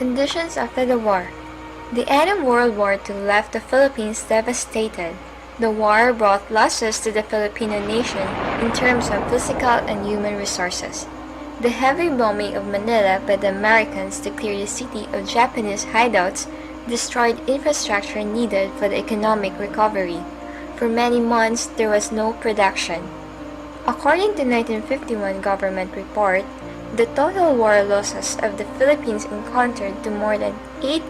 Conditions after the war. The end of World War II left the Philippines devastated. The war brought losses to the Filipino nation in terms of physical and human resources. The heavy bombing of Manila by the Americans to clear the city of Japanese hideouts destroyed infrastructure needed for the economic recovery. For many months, there was no production. According to 1951 government report, the total war losses of the Philippines encountered to more than $8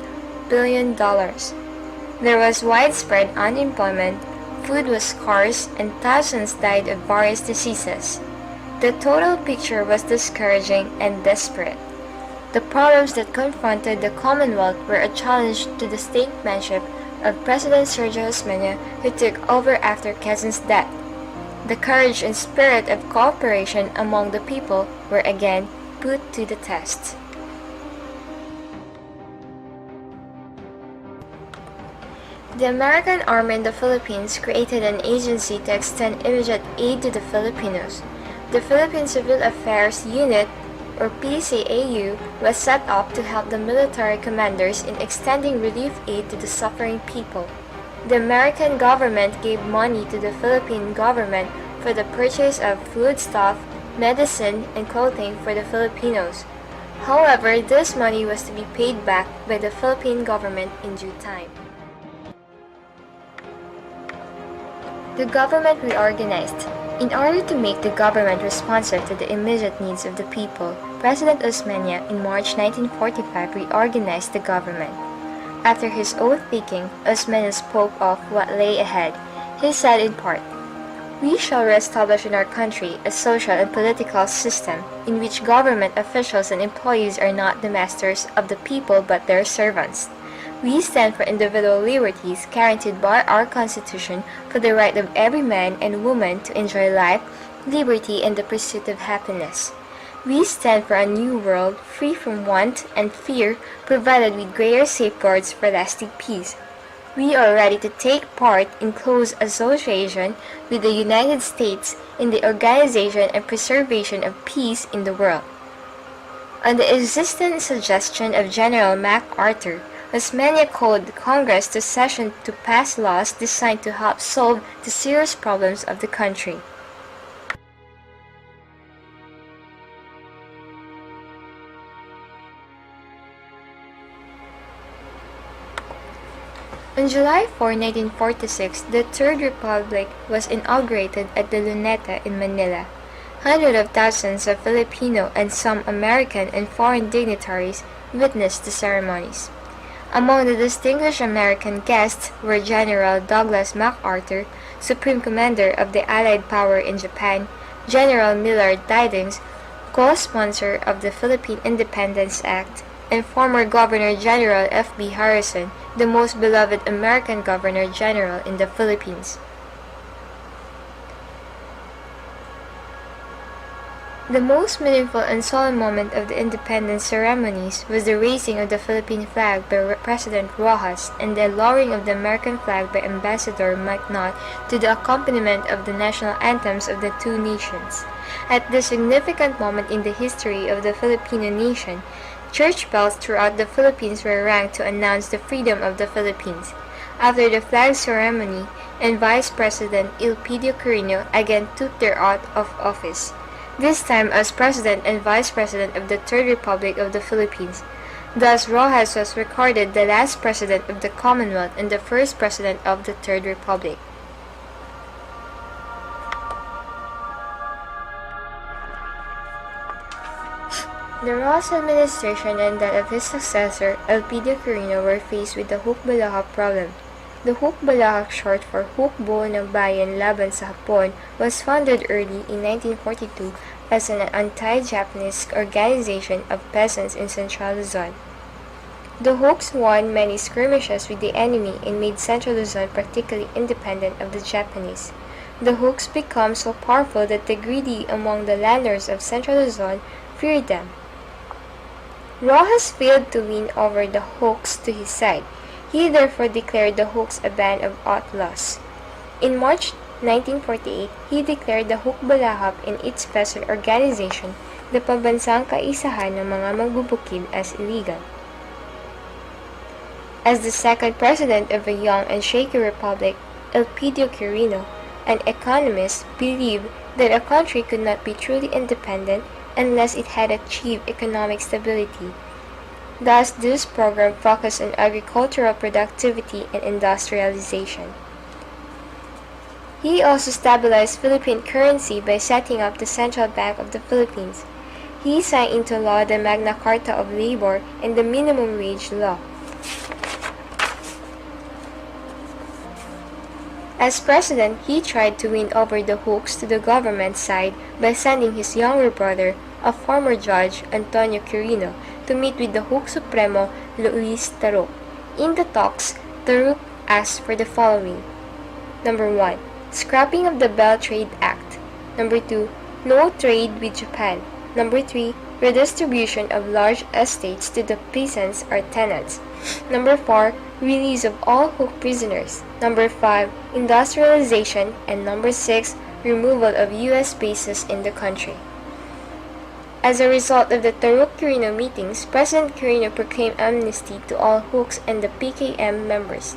billion. There was widespread unemployment, food was scarce, and thousands died of various diseases. The total picture was discouraging and desperate. The problems that confronted the Commonwealth were a challenge to the statesmanship of President Sergio Osmeña, who took over after Quezon's death. The courage and spirit of cooperation among the people were again put to the test. The American Army in the Philippines created an agency to extend immediate aid to the Filipinos. The Philippine Civil Affairs Unit, or PCAU, was set up to help the military commanders in extending relief aid to the suffering people. The American government gave money to the Philippine government for the purchase of foodstuff, medicine, and clothing for the Filipinos. However, this money was to be paid back by the Philippine government in due time. The government reorganized. In order to make the government responsive to the immediate needs of the people, President Osmeña in March 1945 reorganized the government. After his oath-taking, Osmeña spoke of what lay ahead. He said in part, "We shall reestablish in our country a social and political system in which government officials and employees are not the masters of the people but their servants. We stand for individual liberties guaranteed by our Constitution, for the right of every man and woman to enjoy life, liberty, and the pursuit of happiness. We stand for a new world free from want and fear, provided with greater safeguards for lasting peace. We are ready to take part in close association with the United States in the organization and preservation of peace in the world." On the insistent suggestion of General MacArthur, Osmeña called Congress to session to pass laws designed to help solve the serious problems of the country. On July 4, 1946, the Third Republic was inaugurated at the Luneta in Manila. Hundreds of thousands of Filipino and some American and foreign dignitaries witnessed the ceremonies. Among the distinguished American guests were General Douglas MacArthur, Supreme Commander of the Allied Power in Japan, General Millard Tydings, co-sponsor of the Philippine Independence Act, and former Governor-General F.B. Harrison, the most beloved American Governor-General in the Philippines. The most meaningful and solemn moment of the independence ceremonies was the raising of the Philippine flag by President Rojas and the lowering of the American flag by Ambassador McNaught to the accompaniment of the national anthems of the two nations. At this significant moment in the history of the Filipino nation, church bells throughout the Philippines were rang to announce the freedom of the Philippines. After the flag ceremony, and Vice President Elpidio Quirino again took their oath of office, this time as President and Vice President of the Third Republic of the Philippines. Thus, Rojas was recorded the last President of the Commonwealth and the first President of the Third Republic. The Rojas administration and that of his successor, Elpidio Quirino, were faced with the Hukbalahap problem. The Hukbalahap, short for Hukbo ng Bayan Laban sa Hapon, was founded early in 1942 as an anti-Japanese organization of peasants in Central Luzon. The Huks won many skirmishes with the enemy and made Central Luzon practically independent of the Japanese. The Huks became so powerful that the greedy among the landlords of Central Luzon feared them. Rojas failed to win over the Huks to his side. He therefore declared the Huks a band of outlaws. In March 1948, he declared the Hukbalahap and its peasant organization, the Pambansang Kaisahan ng mga Magbubukid, as illegal. As the second president of a young and shaky republic, Elpidio Quirino, an economist, believed that a country could not be truly independent unless it had achieved economic stability. Thus, this program focused on agricultural productivity and industrialization. He also stabilized Philippine currency by setting up the Central Bank of the Philippines. He signed into law the Magna Carta of Labor and the Minimum Wage Law. As president, he tried to win over the Hooks to the government side by sending his younger brother, a former judge, Antonio Quirino, to meet with the Hook Supremo, Luis Taruk. In the talks, Taruk asked for the following. Number 1. Scrapping of the Bell Trade Act. Number 2. No trade with Japan. Number 3. Redistribution of large estates to the peasants or tenants. Number 4. Release of all Hook prisoners. Number 5. Industrialization. And number 6. Removal of U.S. bases in the country. As a result of the Taruk-Quirino meetings, President Quirino proclaimed amnesty to all Hooks and the PKM members.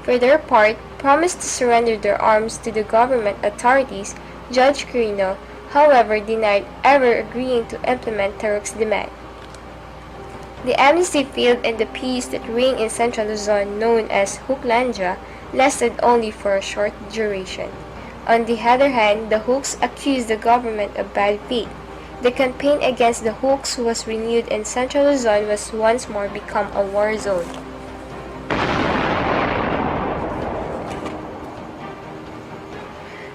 For their part, promised to surrender their arms to the government authorities. Judge Quirino, however, denied ever agreeing to implement Taruk's demand. The amnesty failed and the peace that reigned in Central Luzon, known as Hooklandia, lasted only for a short duration. On the other hand, the Hooks accused the government of bad faith. The campaign against the Hooks was renewed and Central Luzon was once more become a war zone.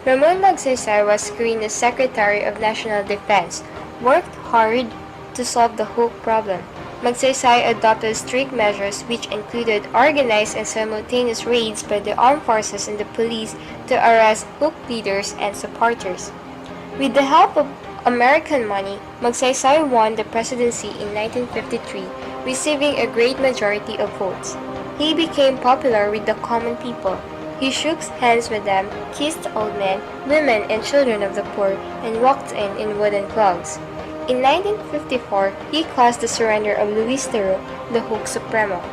Ramon Magsaysay was Quirino's Secretary of National Defense, worked hard to solve the Hook problem. Magsaysay adopted strict measures which included organized and simultaneous raids by the armed forces and the police to arrest Hook leaders and supporters. With the help of American money, Magsaysay won the presidency in 1953, receiving a great majority of votes. He became popular with the common people. He shook hands with them, kissed old men, women, and children of the poor, and walked in wooden clogs. In 1954, he caused the surrender of Luis Taruk, the Hook Supremo.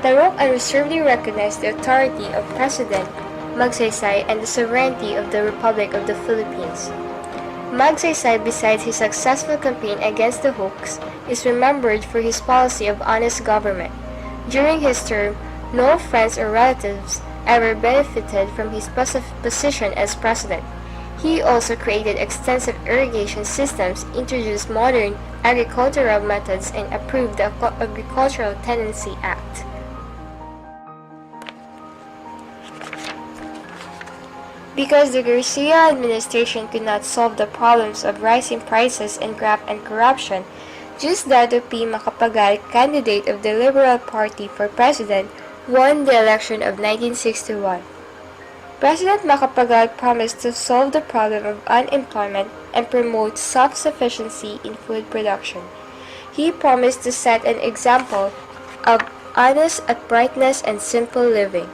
Taruk unreservedly recognized the authority of President Magsaysay and the sovereignty of the Republic of the Philippines. Magsaysay, besides his successful campaign against the Hooks, is remembered for his policy of honest government. During his term, no friends or relatives ever benefited from his position as president. He also created extensive irrigation systems, introduced modern agricultural methods, and approved the Agricultural Tenancy Act. Because the Garcia administration could not solve the problems of rising prices and graft and corruption, Diosdado P. Macapagal, candidate of the Liberal Party for president, won the election of 1961. President Macapagal promised to solve the problem of unemployment and promote self-sufficiency in food production. He promised to set an example of honest uprightness and simple living.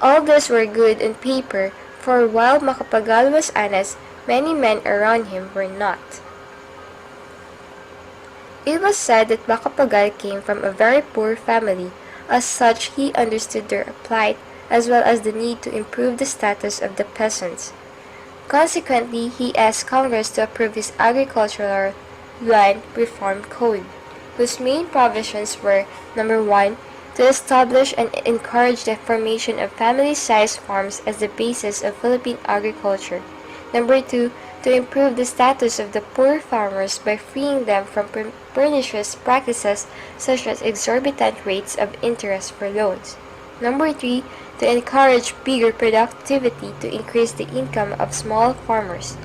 All these were good on paper, for while Macapagal was honest, many men around him were not. It was said that Macapagal came from a very poor family. As such, he understood their plight as well as the need to improve the status of the peasants. Consequently, he asked Congress to approve his agricultural land reform code, whose main provisions were: number 1, to establish and encourage the formation of family-sized farms as the basis of Philippine agriculture. Number 2, to improve the status of the poor farmers by freeing them from pernicious practices such as exorbitant rates of interest for loans. Number 3, to encourage bigger productivity to increase the income of small farmers.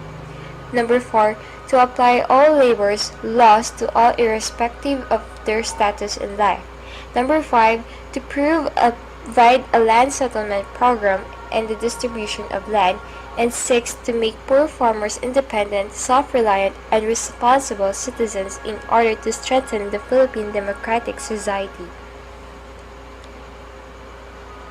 Number 4, to apply all labor's laws to all irrespective of their status in life. Number 5, to provide a land settlement program and the distribution of land. And 6, to make poor farmers independent, self-reliant, and responsible citizens in order to strengthen the Philippine democratic society.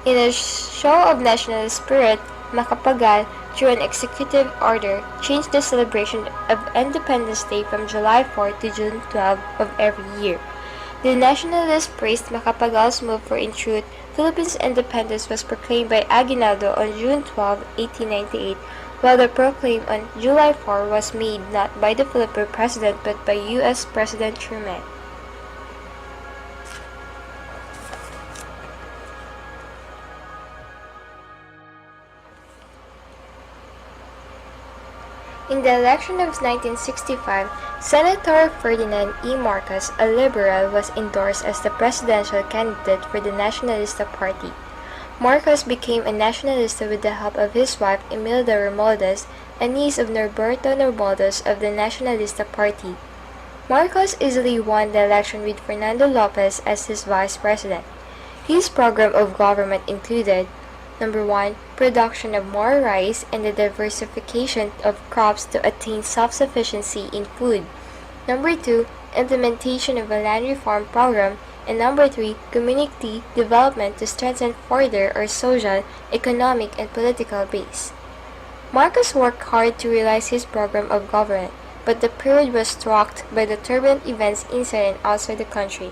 In a show of national spirit, Macapagal, through an executive order, changed the celebration of Independence Day from July 4 to June 12 of every year. The nationalists praised Macapagal's move, for in truth, Philippines' independence was proclaimed by Aguinaldo on June 12, 1898, while the proclaim on July 4 was made not by the Philippine President but by U.S. President Truman. In the election of 1965, Senator Ferdinand E. Marcos, a liberal, was endorsed as the presidential candidate for the Nacionalista Party. Marcos became a nacionalista with the help of his wife Imelda Romualdez, a niece of Norberto Romualdez of the Nacionalista Party. Marcos easily won the election with Fernando Lopez as his vice president. His program of government included: Number 1, production of more rice and the diversification of crops to attain self-sufficiency in food. Number 2, implementation of a land reform program. And number 3, community development to strengthen further our social, economic, and political base. Marcos worked hard to realize his program of government, but the period was struck by the turbulent events inside and outside the country.